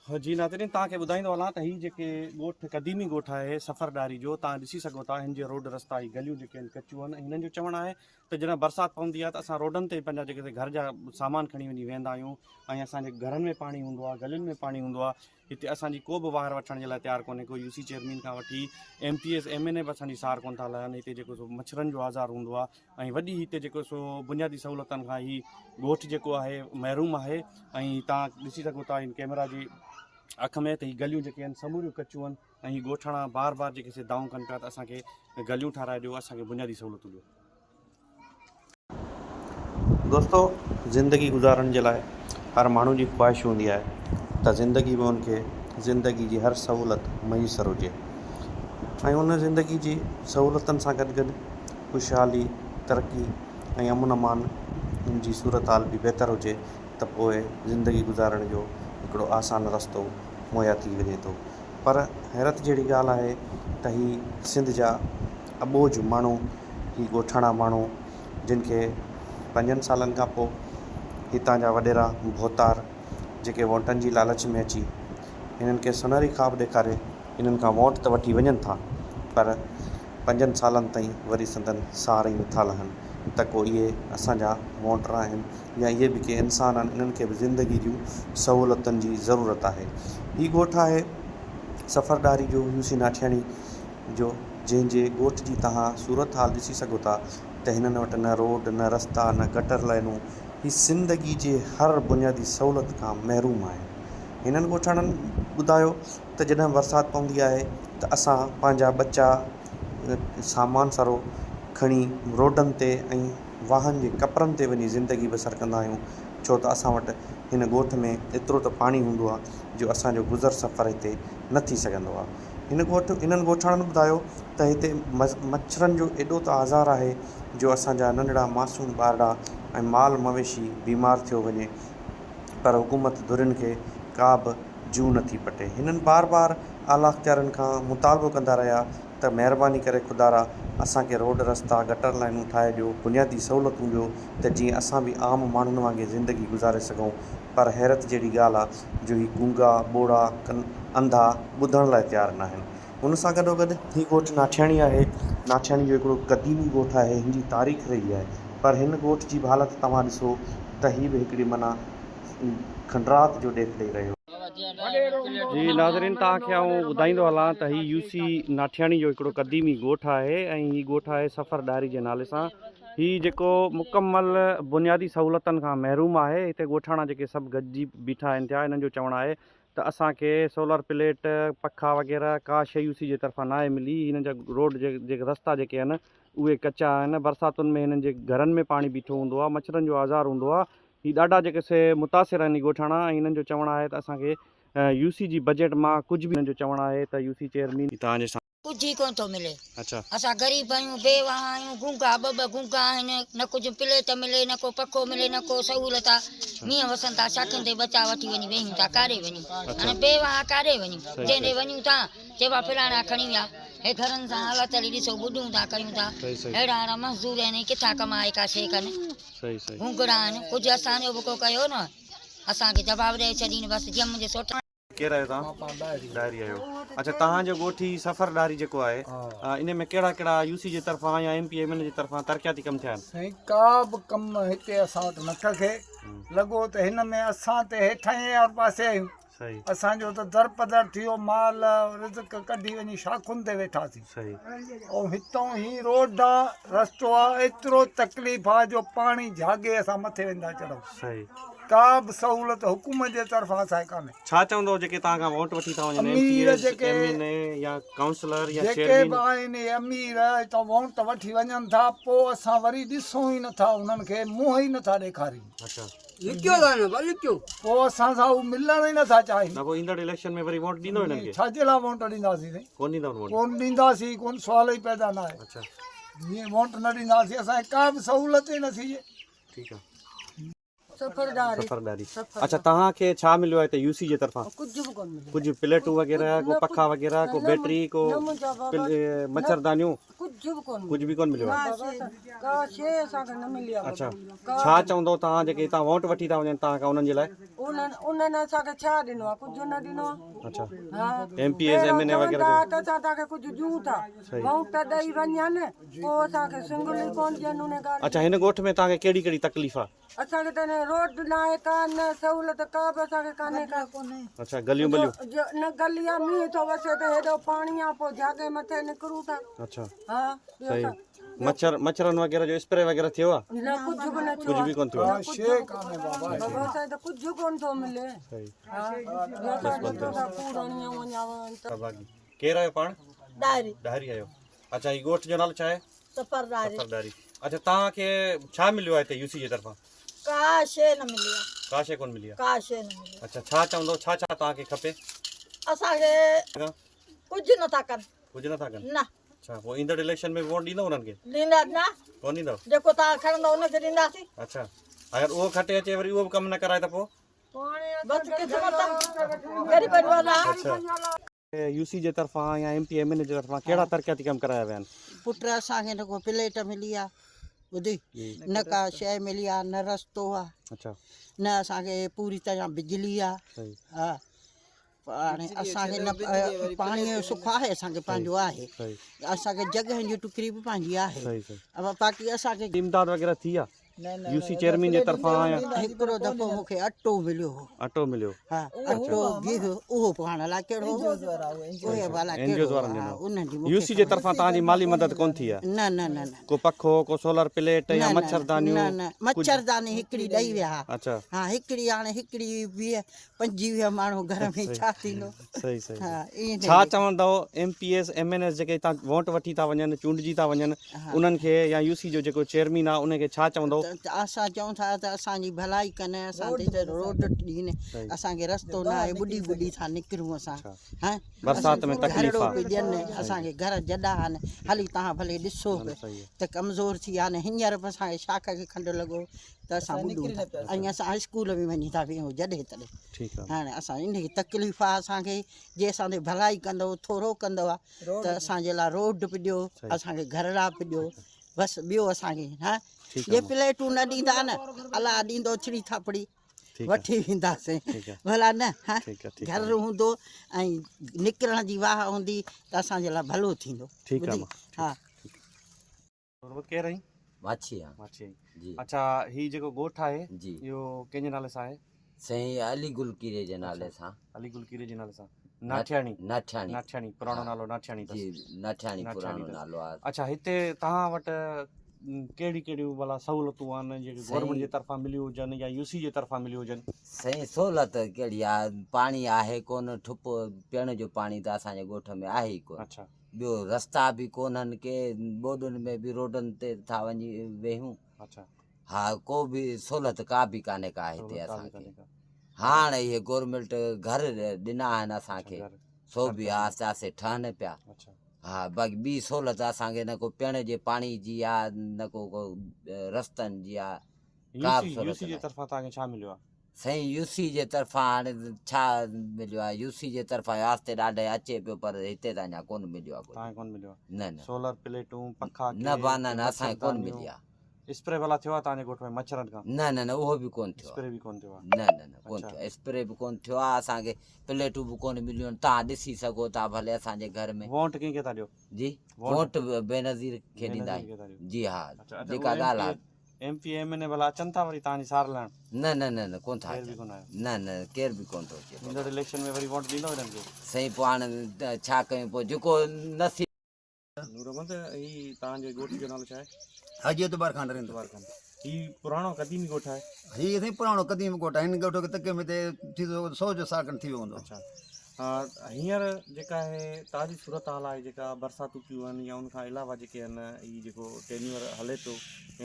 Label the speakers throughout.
Speaker 1: जी नाज़रीन तव्हांखे ॿुधाईंदो हलां त हीअ जेके ॻोठ क़दीमी ॻोठ आहे सफ़रदारी जो तव्हां ॾिसी सघो था हिन जे रोड रस्ता ही गलियूं जेके आहिनि कचियूं आहिनि हिननि जो चवणु आहे त जॾहिं बरसाति पवंदी आहे त असां रोडनि ते पंहिंजा जेके घर जा सामान खणी वञी वेंदा आहियूं ऐं असांजे घरनि में पाणी हूंदो आहे गलियुनि में पाणी हूंदो आहे हिते असांजी को बि वार वठण जे लाइ तयारु कोन्हे को यूसी चेयरमैन खां वठी MPS MNA बि असांजी सार कोन था हलाइनि हिते जेको सो मच्छरनि जो आज़ार हूंदो आहे ऐं वॾी हिते जेको सो बुनियादी सहूलियतनि खां ही ॻोठ जेको आहे महरूम आहे ऐं तव्हां ॾिसी सघो था हिन कैमरा जी अख में त ही गलियूं जेके आहिनि समूरियूं कचियूं आहिनि ऐं ही ॻोठाणा बार बार जेके से दाऊं कनि पिया त असांखे गलियूं ठाराए ॾियो असांखे बुनियादी सहूलियतूं ॾियो। दोस्तो ज़िंदगी गुज़ारण जे लाइ हर माण्हू जी ख़्वाहिश हूंदी आहे त ज़िंदगी में उनखे ज़िंदगी जी हर सहूलियत मुयसरु हुजे ऐं उन ज़िंदगी जी सहूलियतनि सां गॾु गॾु ख़ुशहाली तरक़ी ऐं अमन अमान जी सूरत हाल बि बहितर हुजे त पोइ ज़िंदगी गुज़ारण जो हिकिड़ो आसान रस्तो मुहैया थी वञे थो। पर हैरत जहिड़ी ॻाल्हि आहे त ही सिंध जा अॿोझ माण्हू ही ॻोठाणा माण्हू जिन खे 5 सालनि खां पोइ हितां जा वॾेरा भोतार जेके वोटनि जी लालच में अची हिननि खे सुनहरी ख़्वाब ॾेखारे हिननि खां वोट त वठी वञनि था पर 5 सालनि ताईं वरी संदन सार ई नथा लहनि त को इहे असांजा वोटर आहिनि या इहे बि के इंसान आहिनि इन्हनि खे बि ज़िंदगी जूं सहूलियतुनि जी ज़रूरत आहे। हीउ ॻोठ आहे सफ़रदारी जो यूसी नाठियाणी जो जंहिंजे ॻोठ जी तव्हां सूरत हाल ॾिसी सघो था त हिननि वटि न रोड न रस्ता न गटर लाइनूं ही ज़िंदगी जे हर बुनियादी सहूलियत खां महरूम आहे। हिननि ॻोठाणनि ॿुधायो त जॾहिं बरसाति पवंदी आहे त असां पंहिंजा बच्चा सामान सरो खणी रोडनि ते ऐं वाहन जे कपरनि ते वञी ज़िंदगी बसर कंदा आहियूं छो त असां वटि हिन ॻोठ में एतिरो त पाणी हूंदो आहे जो असांजो गुज़र सफ़र हिते न थी सघंदो आहे। हिननि ॻोठाणनि ॿुधायो त हिते मच्छरनि जो एॾो त आज़ार आहे जो असांजा नंढड़ा मासूम ॿारड़ा ऐं माल मवेशी बीमार थियो वञे पर हुकूमत धुरियुनि खे का बि जू नथी पटे। हिननि बार बार आला अख़्तियारनि खां मुतालबो कंदा रहिया त महिरबानी करे खुदारा असांखे रोड रस्ता गटर लाइनूं ठाहे ॾियो बुनियादी सहूलियतूं ॾियो त जीअं असां बि आम माण्हुनि वांगुरु ज़िंदगी गुज़ारे सघूं पर हैरत जहिड़ी ॻाल्हि आहे जो ही गूंगा ॿोड़ा अंधा ॿुधण लाइ तयारु न आहिनि। हुन सां गॾोगॾु ही ॻोठ नाठियाणी आहे। नाठियाणी जो हिकिड़ो क़दीमी ॻोठ आहे हिन जी तारीख़ रही आहे पर हिन ॻोठ जी बि हालति तव्हां ॾिसो त ही बि हिकिड़ी माना खंडरात जो ॾेख ॾेई रहियो। जी नाज़रीन तव्हांखे आउं ॿुधाईंदो हलां त ही यूसी नाठियाणी जो हिकिड़ो क़दीमी ॻोठ आहे ऐं हीउ ॻोठ आहे सफ़रदारी जे नाले सां। हीउ जेको मुकमल बुनियादी सहूलियतनि खां महरूम आहे। हिते ॻोठाणा जेके सभु गॾिजी बीठा आहिनि थिया हिननि जो चवणु आहे त असांखे सोलर प्लेट पखा वग़ैरह का शइ यूसी जे तरफ़ां न आहे मिली। हिन जा रोड जेके रस्ता जेके आहिनि उहे कचा आहिनि। बरसातुनि में हिननि जे घरनि में पाणी बीठो हूंदो आहे मच्छरनि जो आज़ार हूंदो आहे। हीउ ॾाढा जेके से मुतासिर आहिनि ॻोठाणा ऐं हिननि जो चवणु आहे त असांखे यूसी जी बजट मां कुझु बि हिननि जो चवणु आहे त यूसी चेयरमैन तव्हांजे सां
Speaker 2: कुछ ही कोन थो मिले।
Speaker 1: अच्छा
Speaker 2: असां ग़रीब आहियूं बेवाह आहियूं गूंगा ॿ गूंगा आहिनि न कुझु प्लेट मिले न को पखो मिले न को सहूलियत आहे। मींहं वसनि था शाखनि ते बचा वठी वञी वेहूं था काॾे वञूं हाणे बेवाह काॾे वञूं जंहिंॾे वञूं था चइबा फलाणा खणी विया हे घरनि सां हालत ॾिसो ॿुॾूं था कयूं था अहिड़ा अहिड़ा मज़दूर आहिनि किथां कमाए का शइ कनि घुंगड़ा आहिनि कुझु असांजो बि को कयो न असांखे जवाबु ॾेई छॾीनि बसि जीअं मुंहिंजे सोट
Speaker 1: केरु आहियो तव्हां? डायरी आहियो। अच्छा तव्हांजो ॻोठी सफ़रदारी जेको आहे इन में कहिड़ा कहिड़ा यूसी जे तरफ़ां या MP MNA जे तरफ़ां तरक़ियाती कम थिया आहिनि?
Speaker 3: साईं का बि कमु हिते असां वटि नथा थिए लॻो त हिन में असां त हेठां ई हर पासे आहियूं
Speaker 1: सही
Speaker 3: असांजो त दर पदर थियो माल रिज़्क कढी वञी शाखुनि ते वेठासीं
Speaker 1: सही
Speaker 3: ऐं हितां ही रोड आहे रस्तो आहे एतिरो तकलीफ़ आहे जो पाणी झागे असां मथे वेंदा चढ़ूं
Speaker 1: सही
Speaker 3: का बि सहूलियत हुकूमत जे तरफ़ां असांखे कान्हे।
Speaker 1: छा चवंदो जेके तव्हां खां वोट वठी था वञनि
Speaker 3: अमीर
Speaker 1: MPS
Speaker 3: जेके
Speaker 1: MNA या काउंसलर या
Speaker 3: जेके
Speaker 1: चेयरमैन
Speaker 3: बि आहिनि अमीर हितां वोट वठी वञनि था पोइ असां वरी ॾिसूं ई नथा उन्हनि खे मुंहं ई नथा ॾेखारियूं।
Speaker 1: अच्छा
Speaker 3: पोइ असां सां उहे मिलण ई नथा चाहिनि।
Speaker 1: न पोइ ईंदड़ इलेक्शन में वरी वोट ॾींदो हिननि खे?
Speaker 3: छाजे लाइ वोट ॾींदासीं साईं
Speaker 1: कोन ॾींदव वोट?
Speaker 3: कोन ॾींदासीं कोन सुवाल ई पैदा न आहे।
Speaker 1: अच्छा
Speaker 3: जीअं वोट न ॾींदासीं असांखे का बि सहूलियत ई न थी।
Speaker 1: ठीकु आहे। सफ़रदारी। अच्छा, तव्हांखे छा मिलियो आहे हिते यूसी जे तरफ़ां? कुझु प्लेटूं वग़ैरह, को पखा वग़ैरह, को बैटरी, को मच्छरदानियूं, कुझु बि कोन मिलियो आहे? अच्छा, छा चवंदो तव्हां जेके तव्हां वोट वठी था वञनि तव्हां खां उन्हनि जे लाइ?
Speaker 4: उन्हनि असांखे छा ॾिनो आहे? कुझु न ॾिनो आहे।
Speaker 1: अच्छा,
Speaker 4: हा,
Speaker 1: MPs MNA वग़ैरह
Speaker 4: त असां तव्हांखे कुझु ॾियूं था, वोट ॾेई वञनि, पोइ असांखे सिंगल ई कोन ॾियनि उन ॻाल्हि।
Speaker 1: अच्छा, हिन ॻोठ में तव्हांखे कहिड़ी कहिड़ी तकलीफ़ आहे?
Speaker 4: असांखे त रोड न आहे, का न सहूलियत का बि असांखे कान्हे का।
Speaker 1: अच्छा, गलियूं बलियूं?
Speaker 4: न गली आहे, मींहुं थो वसे त हेॾो पाणी आहे, पोइ जागे मथे निकिरूं था।
Speaker 1: अच्छा,
Speaker 4: हा,
Speaker 1: सही। मच्छरनि वग़ैरह जो स्प्रे वग़ैरह थियो आहे?
Speaker 4: न कुझु बि न थियो
Speaker 1: कुझु बि कोन थियो आहे?
Speaker 3: शे कान्हे बाबा।
Speaker 4: बाबा असांखे त कुझु कोन थो मिले।
Speaker 1: सही।
Speaker 4: हा, असां ॾिठो था कूड़ हणी वञावनि त।
Speaker 1: बाक़ी केरु आहियो पाण?
Speaker 5: डायरी
Speaker 1: डायरी आहियो। अच्छा, ही ॻोठ जो नालो छा आहे?
Speaker 5: सफ़रदारी।
Speaker 1: सफ़रदारी। अच्छा, तव्हांखे छा मिलियो आहे हिते यूसी जे तरफ़ां?
Speaker 5: का शइ न मिली आहे,
Speaker 1: का शइ कोन मिली आहे?
Speaker 5: का शइ न मिली।
Speaker 1: अच्छा, छा चवंदो, छा छा तव्हांखे खपे?
Speaker 5: असांखे कुझु नथा कनि।
Speaker 1: कुझु नथा कनि?
Speaker 5: न।
Speaker 1: अच्छा, पोइ ईंदड़ इलेक्शन में वोट ॾींदव उन्हनि खे?
Speaker 5: ॾींदा न,
Speaker 1: कोन ॾींदव?
Speaker 5: जेको तव्हां खणंदव उनखे ॾींदासीं।
Speaker 1: अच्छा, अगरि उहो खटे अचे वरी उहो बि कमु न कराए त पोइ?
Speaker 5: बसि क़िस्मत ग़रीबनि वारा।
Speaker 1: अच्छा, यूसी जे तरफ़ां या MP MNA जे तरफ़ां कहिड़ा तरक़ियाती कम कराया विया आहिनि?
Speaker 6: पुट असांखे न को प्लेट मिली आहे, ॿुधी, न का शइ मिली आहे, न रस्तो आहे,
Speaker 1: अच्छा,
Speaker 6: न असांखे पूरी तरह बिजली आहे।
Speaker 1: सही।
Speaker 6: हा, हाणे असांखे न पाणीअ जो सुख आहे, असांखे पंहिंजो आहे,
Speaker 1: सही
Speaker 6: असांखे जॻहियुनि जी टुकड़ी बि पंहिंजी आहे।
Speaker 1: सही सही।
Speaker 6: अब बाक़ी असांखे
Speaker 1: इमदाद वग़ैरह थी आहे यूसी चेयरमैन जे तरफ़ां? या
Speaker 6: हिकिड़ो दफ़ो मूंखे अटो मिलियो हो।
Speaker 1: अटो मिलियो?
Speaker 6: हा, अटो गिहु उहो पाण लाइ कहिड़ो उहे वाला
Speaker 1: NGOs
Speaker 6: कहिड़ो,
Speaker 1: वारनि
Speaker 6: हा,
Speaker 1: ॾिनो?
Speaker 6: उन्हनि जी मूंखे
Speaker 1: यूसी जे तरफ़ां तव्हांजी माली मदद कोन थी आहे?
Speaker 6: न न न न
Speaker 1: को पखो, को सोलर प्लेट या
Speaker 6: न,
Speaker 1: मच्छरदानियूं?
Speaker 6: न न मच्छरदानी हिकिड़ी ॾेई विया।
Speaker 1: अच्छा,
Speaker 6: हा, हिकिड़ी हाणे हिकिड़ी 20-25 माण्हू घर में छा थींदो।
Speaker 1: सही सही।
Speaker 6: हा, ईअं
Speaker 1: छा चवंदव MPs MNS जेके तव्हां वोट वठी था वञनि, चूंडिजी था वञनि, उन्हनि खे या यूसी जो जेको चेयरमैन आहे उनखे छा चवंदव?
Speaker 6: असां चऊं था त असांजी भलाई कनि, असांखे त रोड ॾियनि, असांखे रस्तो न आहे, ॿुॾी ॿुॾी था निकिरूं असां। हा,
Speaker 1: बरसाति में तकलीफ़
Speaker 6: घरड़ो
Speaker 1: आहे?
Speaker 6: बि ॾियनि, असांखे घर जॾा आहिनि, हली तव्हां भले ॾिसो त कमज़ोर थी विया आहिनि। हींअर बि असांखे शाख खे खंडु लॻो त असां ॿुॾूं था, ऐं असां स्कूल में वञी था वेहूं जॾहिं तॾहिं।
Speaker 1: ठीकु आहे।
Speaker 6: हाणे असां इन तकलीफ़ आहे असांखे, जे असांजी भलाई कंदव, थोरो कंदव त असांजे लाइ रोड बि ॾियो, असांखे घरड़ा बि ॾियो, बसि ॿियो असांखे। हा, जे प्लेटूं न ॾींदा न, अलाह ॾींदो छिड़ी थापड़ी वठी वेंदासीं, भला न। हा, घर हूंदो ऐं निकिरण जी वाह हूंदी त असांजे लाइ भलो थींदो।
Speaker 1: ठीकु आहे।
Speaker 6: हा,
Speaker 1: केरु आई?
Speaker 7: माछी आहे
Speaker 1: माछी
Speaker 7: जी।
Speaker 1: अच्छा, ही जेको ॻोठ आहे
Speaker 7: जी,
Speaker 1: इहो कंहिंजे नाले सां आहे?
Speaker 7: साईं अली गुलकीरे जे नाले सां।
Speaker 1: अली गुलकीरे जे नाले सां? नाठियाणी?
Speaker 7: नाठियाणी।
Speaker 1: नाठियाणी, पुराणो नालो नाठियाणी
Speaker 7: जी,
Speaker 1: अथसि?
Speaker 7: नाठियाणी पुराणो नालो आहे।
Speaker 1: अच्छा, हिते तव्हां वटि कहिड़ी कहिड़ियूं भला सहूलियतूं आहिनि जेके गवर्नमेंट जे तरफ़ां मिलियूं हुजनि या यूसी जे तरफ़ां मिलियूं हुजनि?
Speaker 7: साईं सहूलियत कहिड़ी आहे, पाणी आहे कोन, ठुप पीअण जो पाणी त असांजे ॻोठ में आहे ई कोन।
Speaker 1: अच्छा,
Speaker 7: ॿियो रस्ता बि कोन्हनि के, बोॾुनि में बि रोडनि ते था वञी वेहूं।
Speaker 1: अच्छा,
Speaker 7: हा, को बि सहूलियत का बि कान्हे का हिते असांखे। हाणे इहे गवर्नमेंट घर ॾिना आहिनि असांखे, सो बि आस्ते आस्ते ठहनि पिया।
Speaker 1: अच्छा,
Speaker 7: हा, बाक़ी ॿी सहूलियत असांखे न को पीअण जे पाणी जी आहे, न को रस्तनि जी आहे, का बि सहूलियत
Speaker 1: यूसी जे तरफ़ां तव्हांखे छा मिलियो आहे?
Speaker 7: साईं यूसी जे तरफ़ां हाणे छा मिलियो आहे, यूसी जे तरफ़ां आस्ते ॾाढे अचे पियो, पर हिते त अञा कोन मिलियो आहे।
Speaker 1: तव्हांखे कोन मिलियो आहे?
Speaker 7: न न
Speaker 1: सोलर प्लेटूं, पखा,
Speaker 7: न बाननि असांखे कोन मिली आहे।
Speaker 1: स्प्रे भला थियो आहे तव्हांजे ॻोठ में मच्छरनि खां?
Speaker 7: न न न, उहो बि कोन थियो आहे।
Speaker 1: स्प्रे बि कोन थियो आहे?
Speaker 7: न न न, कोन थियो आहे, स्प्रे बि कोन थियो आहे। असांखे प्लेटूं बि कोन मिलियूं आहिनि, तव्हां ॾिसी सघो था भले असांजे घर में।
Speaker 1: वोट कंहिंखे था ॾियो?
Speaker 7: जी, वोट बेनज़ीर खे ॾींदा आहियूं। जी हा, जेका ॻाल्हि आहे।
Speaker 1: MP MNA भला अचनि था वरी तव्हांजी सार लहण?
Speaker 7: न न न न, कोन था
Speaker 1: केर बि
Speaker 7: अचनि।
Speaker 1: कोन आयो?
Speaker 7: न न, केर बि कोन थो अचे।
Speaker 1: ईंदड़ इलेक्शन में वरी वोट ॾींदव हिननि खे?
Speaker 7: साईं पोइ हाणे छा कयूं, पोइ जेको नसीब।
Speaker 1: नूरमंद, ही तव्हांजे ॻोठ जो नालो छा आहे?
Speaker 3: हाजी एतबार खान रहंदो।
Speaker 1: ही पुराणो क़दीमी ॻोठ आहे?
Speaker 3: हीअ साईं पुराणो क़दीम ॻोठ आहे, हिन ॻोठ खे तके में थी 100 जो साकनि थी वियो हूंदो।
Speaker 1: अच्छा, हींअर जेका आहे ताज़ी सूरत हाल आहे, जेका बरसातूं थियूं आहिनि या उनखां अलावा जेके आहिनि, हीअ जेको टेन्यूअर हले थो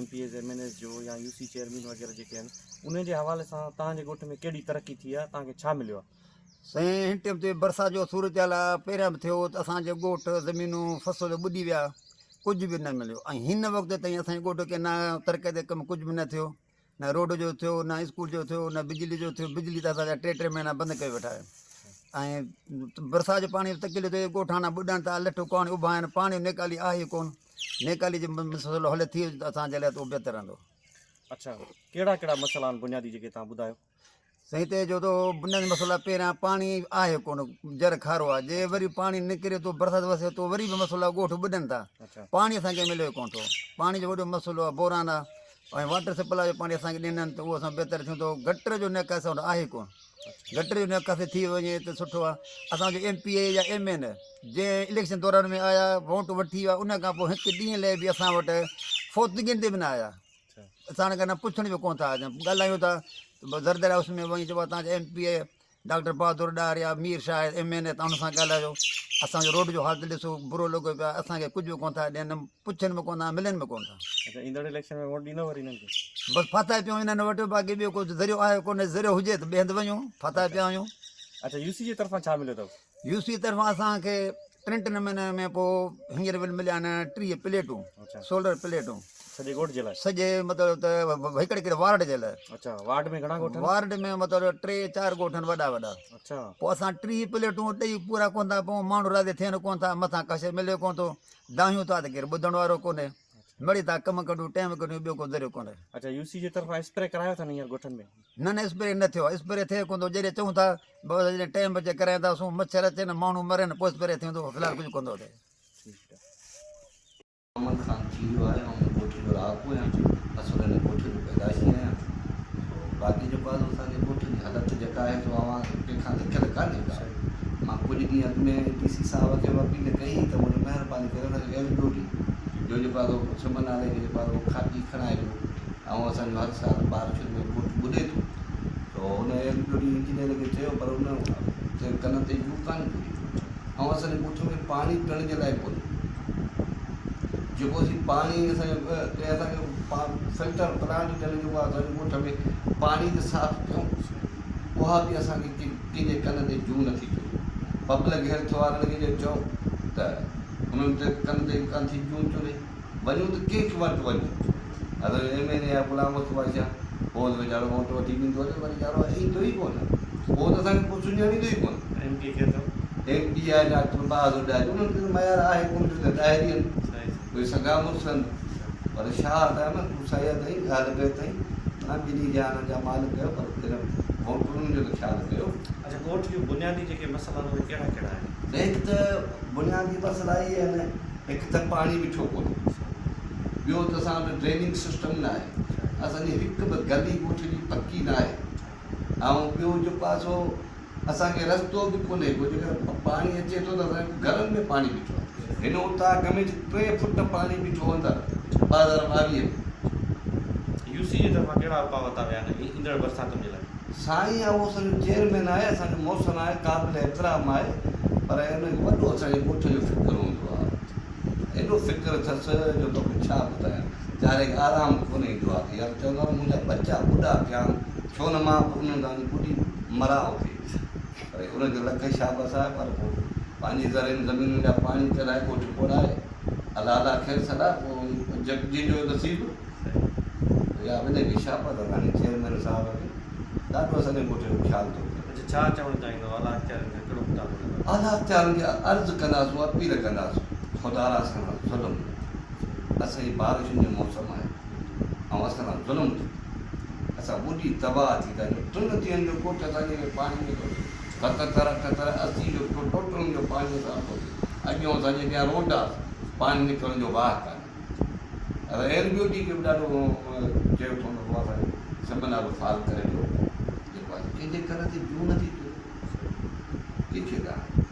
Speaker 1: MPs MNS जो या यूसी चेयरमैन वग़ैरह जेके आहिनि, उन जे हवाले सां तव्हांजे ॻोठ में कहिड़ी तरक़ी थी आहे, तव्हांखे छा मिलियो आहे?
Speaker 3: साईं हिन टाइम ते बरसाति जो सूरत हाल आहे, पहिरियां बि थियो त असांजे ॻोठ ज़मीनूं फसल ॿुॾी विया, कुझु बि न मिलियो। ऐं हिन वक़्तु ताईं असांजे ॻोठ खे न तरक़ी ते कमु कुझु बि न थियो।
Speaker 8: न रोड जो थियो न स्कूल जो थियो न बिजली जो थियो। बिजली त असांजा 3 महीना बंदि करे वेठा आहियूं। ऐं बरसाति जो पाणी तकियल ते ॻोठाणा ॿुॾनि था, लठो पाणी उभा आहिनि, पाणी निकाली आहे कोन। निकाली जो मसइलो हल थी त असांजे लाइ त उहो बहितर रहंदो।
Speaker 1: अच्छा, कहिड़ा कहिड़ा मसइला आहिनि बुनियादी जेके तव्हां ॿुधायो?
Speaker 8: सही ते जो तो बुनियादी मसइला पहिरियां पाणी आहे कोन, जर खारो आहे। जे वरी पाणी निकिरे थो, बरसाति वसे थो, वरी बि मसइला ॻोठ ॿुॾनि था। पाणी असांखे मिले कोन थो। पाणी जो वॾो मसइलो आहे, बोरान आहे। ऐं वाटर सप्लाई जो पाणी असांखे ॾींदा आहिनि त उहो असां बहितर थियूं थो। गटर जो निकास आहे कोन। गटर जो निकास थी वञे त सुठो आहे। असांजो MPA या MN जंहिं इलेक्शन दौरान में आया, वोट वठी विया, उन खां पोइ हिकु ॾींहं लाइ बि असां वटि फोतगिन ते बि न आया। असां खां न पुछण बि कोन था अचनि। ॻाल्हायूं था ज़रदर हाउस में वञी चइबो आहे तव्हांजो MPA डॉक्टर बहादुर डार या मीर शाह MN तव्हां हुन सां ॻाल्हायो। असांजो रोड जो हालत ॾिसो, बुरो लॻो पियो आहे। असांखे कुझु बि कोन था ॾियनि, पुछनि बि कोन था, मिलनि बि कोन था।
Speaker 1: अच्छा, ईंदड़ इलेक्शन में वोट ॾींदव वरी हिननि खे?
Speaker 8: बसि फाथा पियूं हिननि वटि, बाक़ी ॿियो कुझु ज़रियो आहे कोन। ज़रियो हुजे त ॿिए हंधि वञूं, फाथा पिया आहियूं।
Speaker 1: अच्छा, UC जे तरफ़ां छा मिलियो अथव?
Speaker 8: UC तरफ़ां असांखे 3 महीननि में पोइ हींअर मिलिया आहिनि 30 प्लेटूं, सोलर प्लेटूं
Speaker 1: सॼे ॻोठ जे लाइ?
Speaker 8: सॼे मतिलबु त हिकिड़े हिकिड़े वार्ड जे लाइ।
Speaker 1: अच्छा, वार्ड में घणा ॻोठ?
Speaker 8: वार्ड में मतिलबु 3-4 ॻोठ आहिनि वॾा वॾा।
Speaker 1: अच्छा,
Speaker 8: पोइ असां 30 प्लेटूं ॾेई पूरा कोन था पोइ माण्हू राज़ी थियनि कोन था। मथां कश मिले कोन थो, दाहियूं था त केरु ॿुधण वारो कोन्हे। मिड़ी था कमु कढूं, टाइम कढूं, ॿियो को ज़रियो कोन्हे।
Speaker 1: अच्छा, UC जे तरफ़ां स्प्रे करायो अथनि हींअर ॻोठनि में?
Speaker 8: न स्प्रे न थियो आहे। स्प्रे थिए कोन थो। जॾहिं चऊं था जॾहिं टाइम बचे कराईंदासूं, मच्छर अचनि, माण्हू मरनि, पोइ स्प्रे थींदो। फ़िलहालु कुझु कोन थो थिए।
Speaker 7: अमन खान थी वियो आहे ऐं ॻोठ जो रहाको आहियां। असुल हिन ॻोठ जो पैदाइशी आहियां। बाक़ी जेको आहे असांजे ॻोठ जी हालति जेका आहे सो अवां कंहिंखां लिखियलु कान्हे का। मां कुझु ॾींहं अॻु में DC साहब खे अपील कई त मुंहिंजी महिरबानी करे हुनखे LBOD जो जेको आहे सुमन नाले खे जेको आहे खाती खणाए ॾियो। ऐं असांजो हर साल 12 में ॻोठ ॿुॾे थो, त हुन LBOD इंजीनियर खे चयो, पर हुन कन ते जू कान पूरी। ऐं असांजे ॻोठ में पाणी पीअण जे लाइ कोन्हे। जेको असीं पाणी असांखे फिल्टर प्लांट ठहियल जेको आहे असांजे ॻोठ में पाणी त साफ़ु कयूं, उहा बि असांखे कंहिंजे कन ते जू नथी थिए। पब्लिक हेल्थ वारनि खे जे चओ त हुननि ते कन ते कान थी जू चुरे, वञूं त कंहिंखे वटि वञूं। अगरि MN या गुलाम वस्तू आहे छा, पोइ त वीचारो वोट वठी ॾींदो आहे, वरी वीचारो ईंदो ई कोन। पोइ त असांखे कुझु सुञाणींदो ई कोन।
Speaker 1: MPA केरु अथव?
Speaker 7: MPA आहे डॉक्टर बहादुर डार। उन्हनि खे त मयार आहे कोन, डायरी आहिनि, उहे सॻा मुड़ुस आहिनि। पर छा आहे न तूं सही अथई, ॻाल्हि कयो अथई, ॿिनी जान जा मालिक कयो, पर वोटरुनि जो त ख़्यालु कयो।
Speaker 1: अच्छा, ॻोठ जूं बुनियादी जेके मसइला आहिनि उहे कहिड़ा कहिड़ा आहिनि?
Speaker 7: हिकु त बुनियादी मसइला इहे आहिनि, हिकु त पाणी मिठो कोन्हे, ॿियो त असां वटि ड्रेनिंग सिस्टम न आहे। असांजी हिकु बि गली ॻोठ जी पकी न आहे। ऐं ॿियो जेको आहे सो असांखे रस्तो बि कोन्हे को। जेकर पाणी अचे थो त असांजे घरनि में पाणी बीठो आहे। हिन उतां में 3 फुट पाणी बीठो अंदरि 2022 में।
Speaker 1: UC जे तरफ़ां कहिड़ा उपाउ वरिता विया आहिनि ईंदड़ बरसातुनि जे लाइ?
Speaker 7: साईं आहे उहो असांजो चेयरमैन आहे, असांजो मौसम आहे, क़ाबिल एतिराम आहे, पर हुनखे वॾो असांजे ॻोठ जो फ़िक्रु हूंदो आहे। एॾो फ़िक्रु अथसि जो तोखे छा ॿुधायां। वीचारे आराम कोन ईंदो आहे। यार चवंदो आहे मुंहिंजा बच्चा ॿुढा थिया आहिनि, छो न मां उन्हनि सां ॿुढी मराव थिए। पर उनखे लख शाबस आहे, पर पोइ पंहिंजी ज़मीनुनि जा पाणी चढ़ाए ॻोठ ॿोड़ाए अला अला ख़ैर सॾा, पोइ जंहिंजो नसीबु या हिनखे शाबत हाणे चेयरमैन साहिब खे ॾाढो असांजे ॻोठ जो ख़्यालु थो करे।
Speaker 1: अच्छा, छा चवणु चाहींदो आला अख्तियारनि खे कहिड़ो मुतालबो?
Speaker 7: आला अख्तियारनि खे अर्ज़ु कंदासीं, अपील कंदासीं, ख़ुदा सां ज़ुल्म, असांजी बारिशुनि जो मौसमु आहे ऐं असां सां ज़ुल्म थो। असां ॿुढी तबाह थी था वञूं। 3 ॾींहंनि जो ॻोठ असांजे पाणी में थो 77, 80 जो टोटलनि जो पाणी असां थो थिए। अॻियां असांजे अॻियां रोड आहे, पाणी निकिरण जो वाह कान्हे। LBOD खे बि ॾाढो चयो थो असांखे सभिनी नालो फाल करे ॾियो। जेको आहे कंहिंजे घर ते जू नथी थिए, कंहिंखे ॻाल्हि